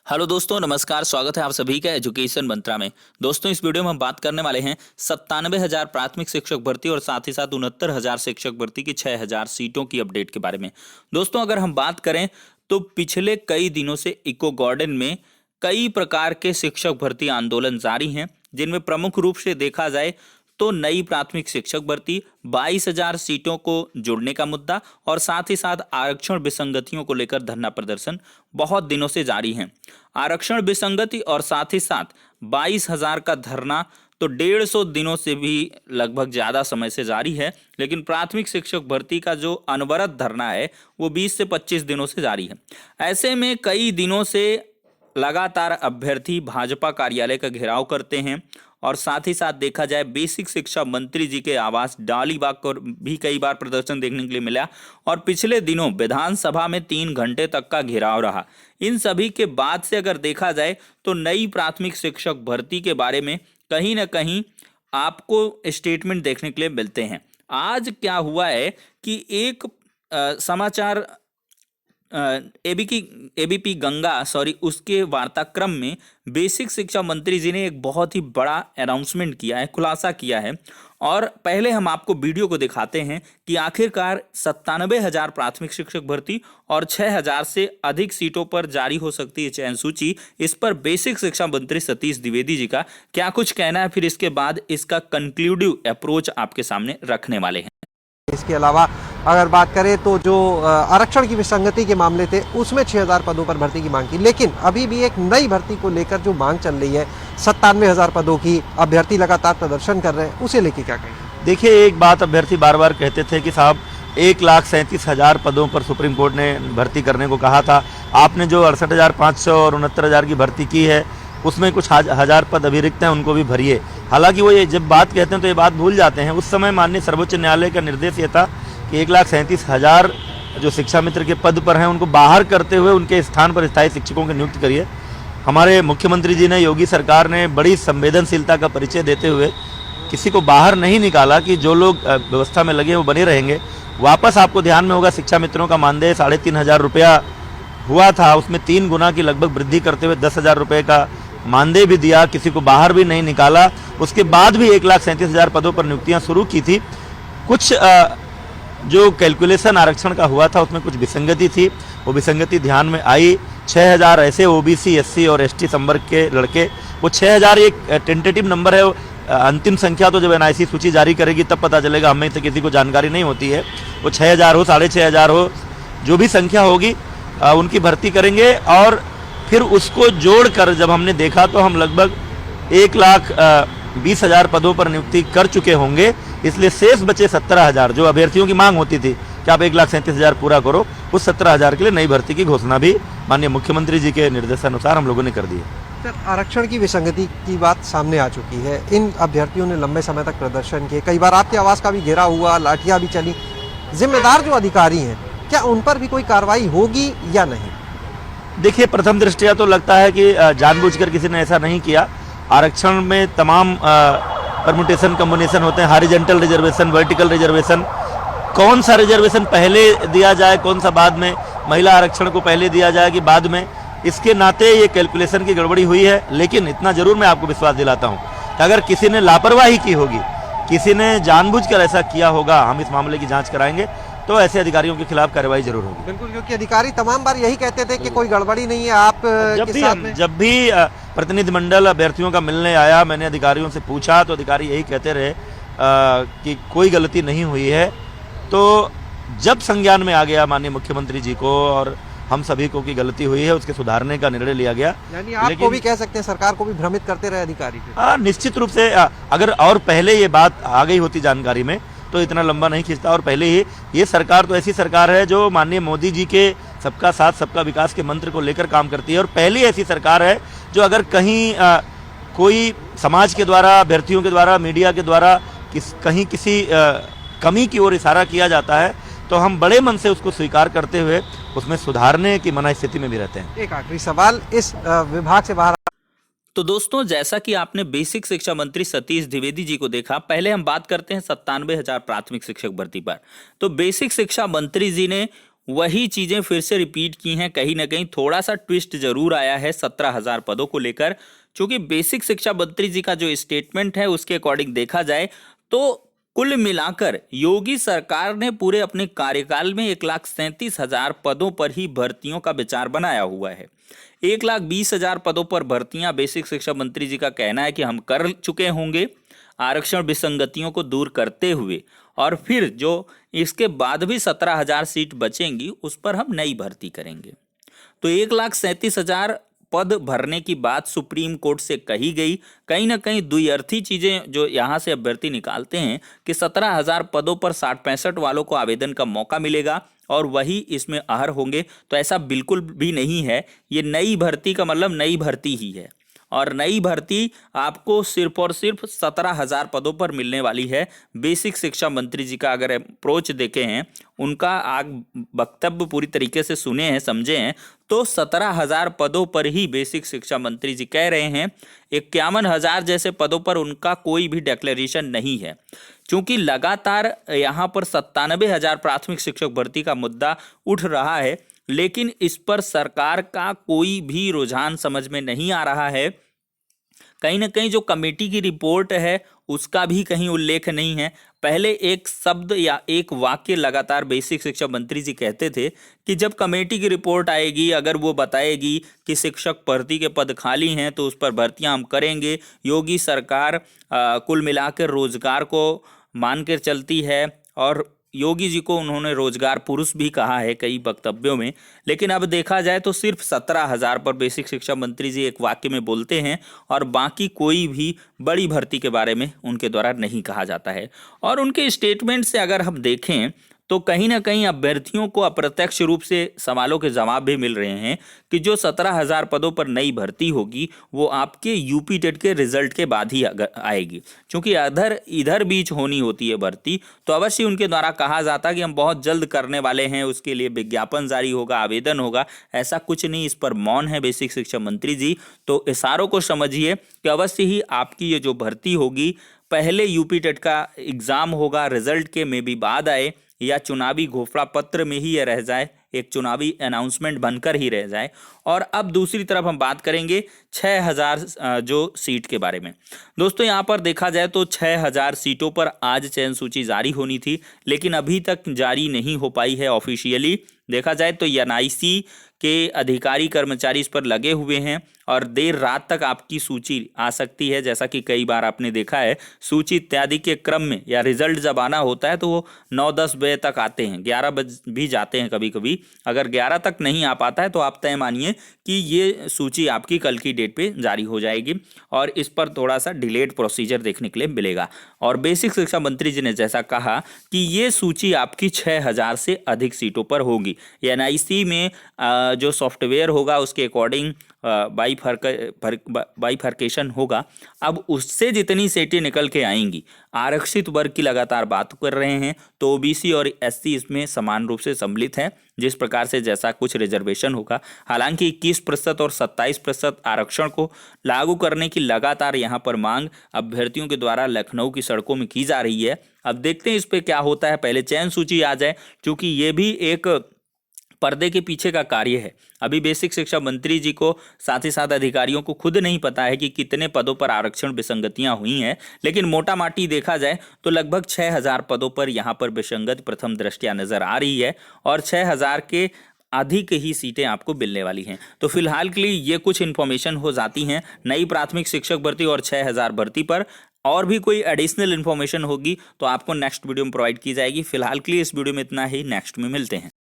Hello दोस्तों, नमस्कार। स्वागत है आप सभी का एजुकेशन मंत्रा में। दोस्तों, इस वीडियो में हम बात करने वाले हैं 97,000 प्राथमिक शिक्षक भर्ती और साथ ही साथ 69,000 शिक्षक भर्ती की 6,000 सीटों की अपडेट के बारे में। दोस्तों, अगर हम बात करें तो पिछले कई दिनों से इको गार्डन में कई प्रकार के शिक्षक भर्ती आंदोलन जारी हैं, जिनमें प्रमुख रूप से देखा जाए तो नई प्राथमिक शिक्षक भर्ती, 22,000 सीटों को जोड़ने का मुद्दा और साथ ही साथ आरक्षण विसंगतियों को लेकर धरना प्रदर्शन बहुत दिनों से जारी है। आरक्षण विसंगति और साथ ही साथ 22,000 का धरना तो 150 दिनों से भी लगभग ज़्यादा समय से जारी है, लेकिन प्राथमिक शिक्षक भर्ती का जो अनवरत धरना है वो 20 से 25 दिनों से जारी है। ऐसे में कई दिनों से लगातार अभ्यर्थी भाजपा कार्यालय का घेराव करते हैं और साथ ही साथ देखा जाए बेसिक शिक्षा मंत्री जी के आवास डालीबाग पर भी कई बार प्रदर्शन देखने के लिए मिला और पिछले दिनों विधानसभा में 3 घंटे तक का घेराव रहा। इन सभी के बाद से अगर देखा जाए तो नई प्राथमिक शिक्षक भर्ती के बारे में कहीं ना कहीं आपको स्टेटमेंट देखने के लिए मिलते हैं। आज क्या हुआ है कि एक समाचार एबीपी गंगा उसके वार्ताक्रम में बेसिक शिक्षा मंत्री जी ने एक बहुत ही बड़ा अनाउंसमेंट किया है, खुलासा किया है। और पहले हम आपको वीडियो को दिखाते हैं कि आखिरकार 97,000 प्राथमिक शिक्षक भर्ती और 6,000 से अधिक सीटों पर जारी हो सकती है चयन सूची। इस पर बेसिक शिक्षा मंत्री सतीश द्विवेदी जी का क्या कुछ कहना है, फिर इसके बाद इसका कंक्लूडिव अप्रोच आपके सामने रखने वाले हैं। इसके अलावा अगर बात करें तो जो आरक्षण की विसंगति के मामले थे उसमें 6,000 पदों पर भर्ती की मांग की, लेकिन अभी भी एक नई भर्ती को लेकर जो मांग चल रही है 97,000 पदों की, अभ्यर्थी लगातार प्रदर्शन कर रहे हैं, उसे लेकर क्या कहेंगे? देखिए, एक बात अभ्यर्थी बार बार कहते थे कि साहब 1,37,000 पदों पर सुप्रीम कोर्ट ने भर्ती करने को कहा था। आपने जो 68,500 और 69,000 की भर्ती की है उसमें कुछ हजार पद अभी रिक्त हैं, उनको भी भरिए। हालांकि वो ये जब बात कहते हैं तो ये बात भूल जाते हैं। उस समय माननीय सर्वोच्च न्यायालय का निर्देश ये था कि 1,37,000 जो शिक्षा मित्र के पद पर हैं उनको बाहर करते हुए उनके स्थान पर स्थायी शिक्षकों की नियुक्ति करिए। हमारे मुख्यमंत्री जी ने, योगी सरकार ने बड़ी संवेदनशीलता का परिचय देते हुए किसी को बाहर नहीं निकाला कि जो लोग व्यवस्था में लगे वो बने रहेंगे। वापस आपको ध्यान में होगा, शिक्षा मित्रों का मानदेय 3,500 रुपया हुआ था, उसमें 3 गुना की लगभग वृद्धि करते हुए 10,000 रुपये का मानदेय भी दिया, किसी को बाहर भी नहीं निकाला। उसके बाद भी 1,37,000 पदों पर नियुक्तियां शुरू की थी। कुछ जो कैलकुलेशन आरक्षण का हुआ था उसमें कुछ विसंगति थी, वो विसंगति ध्यान में आई। 6,000 ऐसे ओबीसी, एससी और एसटी संवर्ग के लड़के, वो 6,000 एक टेंटेटिव नंबर है। अंतिम संख्या तो जब एनआईसी सूची जारी करेगी तब पता चलेगा, हमें से किसी को जानकारी नहीं होती है। वो 6,000 हो, 6,500 हो, जो भी संख्या होगी उनकी भर्ती करेंगे। और फिर उसको जोड़कर जब हमने देखा तो हम लगभग 1,20,000 पदों पर नियुक्ति कर चुके होंगे। इसलिए शेष बचे 17,000 जो अभ्यर्थियों की मांग होती थी कि आप 1,37,000 पूरा करो, उस 17,000 के लिए नई भर्ती की घोषणा भी माननीय मुख्यमंत्री जी के निर्देशानुसार हम लोगों ने कर दी है। सर, आरक्षण की विसंगति की बात सामने आ चुकी है। इन अभ्यर्थियों ने लंबे समय तक प्रदर्शन किए, कई बार आपके आवास का भी घेरा हुआ, लाठियां भी चली। जिम्मेदार जो अधिकारी हैं, क्या उन पर भी कोई कार्रवाई होगी या नहीं? देखिए, प्रथम दृष्टया तो लगता है कि जानबूझकर किसी ने ऐसा नहीं किया। आरक्षण में तमाम परम्यूटेशन कम्बिनेशन होते हैं, हॉरिजॉन्टल रिजर्वेशन, वर्टिकल रिजर्वेशन। कौन सा रिजर्वेशन पहले दिया जाए, कौन सा बाद में, महिला आरक्षण को पहले दिया जाए कि बाद में, इसके नाते ये कैलकुलेशन की गड़बड़ी हुई है। लेकिन इतना जरूर मैं आपको विश्वास दिलाता हूँ कि अगर किसी ने लापरवाही की होगी, किसी ने जानबूझकर ऐसा किया होगा, हम इस मामले की जाँच कराएंगे, तो ऐसे अधिकारियों के खिलाफ कार्रवाई जरूर होगी। बिल्कुल, क्योंकि अधिकारी तमाम बार यही कहते थे कि कोई गड़बड़ी नहीं है। आप जब भी प्रतिनिधिमंडल अभ्यर्थियों का मिलने आया, मैंने अधिकारियों से पूछा तो अधिकारी यही कहते रहे कि कोई गलती नहीं हुई है। तो जब संज्ञान में आ गया माननीय मुख्यमंत्री जी को और हम सभी को की गलती हुई है, उसके सुधारने का निर्णय लिया गया। यानी आपको भी कह सकते हैं, सरकार को भी भ्रमित करते रहे अधिकारी। निश्चित रूप से अगर और पहले ये बात आ गई होती जानकारी में तो इतना लंबा नहीं खींचता। और पहले ही ये सरकार तो ऐसी सरकार है जो माननीय मोदी जी के सबका साथ सबका विकास के मंत्र को लेकर काम करती है। और पहली ऐसी सरकार है जो अगर कहीं कोई समाज के द्वारा, अभ्यर्थियों के द्वारा, मीडिया के द्वारा कहीं किसी कमी की ओर इशारा किया जाता है तो हम बड़े मन से उसको स्वीकार करते हुए उसमें सुधारने की मना स्थिति में भी रहते हैं। एक आखिरी सवाल, इस विभाग से बाहर तो दोस्तों, जैसा कि आपने बेसिक शिक्षा मंत्री सतीश द्विवेदी जी को देखा, पहले हम बात करते हैं 97,000 प्राथमिक शिक्षक भर्ती पर। तो बेसिक शिक्षा मंत्री जी ने वही चीजें फिर से रिपीट की हैं। कहीं ना कहीं थोड़ा सा ट्विस्ट जरूर आया है 17,000 पदों को लेकर, क्योंकि बेसिक शिक्षा मंत्री जी का जो स्टेटमेंट है उसके अकॉर्डिंग देखा जाए तो कुल मिलाकर योगी सरकार ने पूरे अपने कार्यकाल में 1,37,000 पदों पर ही भर्तियों का विचार बनाया हुआ है। 1,20,000 पदों पर भर्तियां बेसिक शिक्षा मंत्री जी का कहना है कि हम कर चुके होंगे आरक्षण विसंगतियों को दूर करते हुए, और फिर जो इसके बाद भी 17,000 सीट बचेंगी उस पर हम नई भर्ती करेंगे। तो 1,37,000 पद भरने की बात सुप्रीम कोर्ट से कही गई। कहीं ना कहीं द्विअर्थी चीजें जो यहाँ से अभ्यर्थी निकालते हैं कि 17,000 पदों पर 60-65 वालों को आवेदन का मौका मिलेगा और वही इसमें अहर होंगे, तो ऐसा बिल्कुल भी नहीं है। ये नई भर्ती का मतलब नई भर्ती ही है, और नई भर्ती आपको सिर्फ और सिर्फ 17,000 पदों पर मिलने वाली है। बेसिक शिक्षा मंत्री जी का अगर अप्रोच देखे हैं, उनका आग वक्तव्य पूरी तरीके से सुने हैं, समझे हैं, तो 17,000 पदों पर ही बेसिक शिक्षा मंत्री जी कह रहे हैं। 51,000 जैसे पदों पर उनका कोई भी डिक्लेरेशन नहीं है, क्योंकि लगातार यहाँ पर 97,000 प्राथमिक शिक्षक भर्ती का मुद्दा उठ रहा है, लेकिन इस पर सरकार का कोई भी रुझान समझ में नहीं आ रहा है। कहीं ना कहीं जो कमेटी की रिपोर्ट है उसका भी कहीं उल्लेख नहीं है। पहले एक शब्द या एक वाक्य लगातार बेसिक शिक्षा मंत्री जी कहते थे कि जब कमेटी की रिपोर्ट आएगी, अगर वो बताएगी कि शिक्षक भर्ती के पद खाली हैं तो उस पर भर्तियां हम करेंगे। योगी सरकार कुल मिलाकर रोजगार को मानकर चलती है, और योगी जी को उन्होंने रोजगार पुरुष भी कहा है कई वक्तव्यों में। लेकिन अब देखा जाए तो सिर्फ 17,000 पर बेसिक शिक्षा मंत्री जी एक वाक्य में बोलते हैं, और बाकी कोई भी बड़ी भर्ती के बारे में उनके द्वारा नहीं कहा जाता है। और उनके स्टेटमेंट से अगर हम देखें तो कहीं ना कहीं अभ्यर्थियों को अप्रत्यक्ष रूप से सवालों के जवाब भी मिल रहे हैं कि जो 17,000 पदों पर नई भर्ती होगी वो आपके यूपी टेट के रिजल्ट के बाद ही आएगी, क्योंकि इधर बीच होनी होती है भर्ती। तो अवश्य उनके द्वारा कहा जाता कि हम बहुत जल्द करने वाले हैं, उसके लिए विज्ञापन जारी होगा, आवेदन होगा, ऐसा कुछ नहीं। इस पर मौन है बेसिक शिक्षा मंत्री जी। तो इशारों को समझिए कि अवश्य ही आपकी ये जो भर्ती होगी, पहले यूपी टेट का एग्जाम होगा, रिजल्ट के में भी बाद आए, या चुनावी घोषणा पत्र में ही यह रह जाए, एक चुनावी अनाउंसमेंट बनकर ही रह जाए। और अब दूसरी तरफ हम बात करेंगे 6,000 जो सीट के बारे में। दोस्तों यहाँ पर देखा जाए तो 6,000 सीटों पर आज चयन सूची जारी होनी थी, लेकिन अभी तक जारी नहीं हो पाई है ऑफिशियली। देखा जाए तो एनआईसी के अधिकारी कर्मचारी इस पर लगे हुए हैं, और देर रात तक आपकी सूची आ सकती है। जैसा कि कई बार आपने देखा है, सूची इत्यादि के क्रम में या रिजल्ट जब आना होता है तो वो 9-10 बजे तक आते हैं, 11 बजे भी जाते हैं कभी कभी। अगर 11 तक नहीं आ पाता है तो आप तय मानिए कि ये सूची आपकी कल की डेट पे जारी हो जाएगी, और इस पर थोड़ा सा डिलेड प्रोसीजर देखने के लिए मिलेगा। और बेसिक शिक्षा मंत्री जी ने जैसा कहा कि ये सूची आपकी 6,000 से अधिक सीटों पर होगी। एनआईसी में जो सॉफ्टवेयर होगा उसके अकॉर्डिंग बाइफर्केशन होगा। अब उससे जितनी सीटें निकल के आएंगी, आरक्षित वर्ग की लगातार बात कर रहे हैं, तो ओबीसी और एससी इसमें समान रूप से सम्मिलित हैं, जिस प्रकार से जैसा कुछ रिजर्वेशन होगा। हालांकि 21% और 27% आरक्षण को लागू करने की लगातार यहां पर मांग अभ्यर्थियों के द्वारा लखनऊ की सड़कों में की जा रही है। अब देखते हैं इस पे क्या होता है। पहले चयन सूची आ जाए, क्योंकि ये भी एक पर्दे के पीछे का कार्य है। अभी बेसिक शिक्षा मंत्री जी को साथ ही साथ अधिकारियों को खुद नहीं पता है कि कितने पदों पर आरक्षण विसंगतियां हुई हैं, लेकिन मोटा माटी देखा जाए तो लगभग 6,000 पदों पर यहां पर विसंगति प्रथम दृष्टया नजर आ रही है, और 6,000 के अधिक ही सीटें आपको मिलने वाली हैं। तो फिलहाल के लिए ये कुछ इन्फॉर्मेशन हो जाती हैं नई प्राथमिक शिक्षक भर्ती और 6,000 भर्ती पर। और भी कोई एडिशनल इन्फॉर्मेशन होगी तो आपको नेक्स्ट वीडियो में प्रोवाइड की जाएगी। फिलहाल के लिए इस वीडियो में इतना ही, नेक्स्ट में मिलते हैं।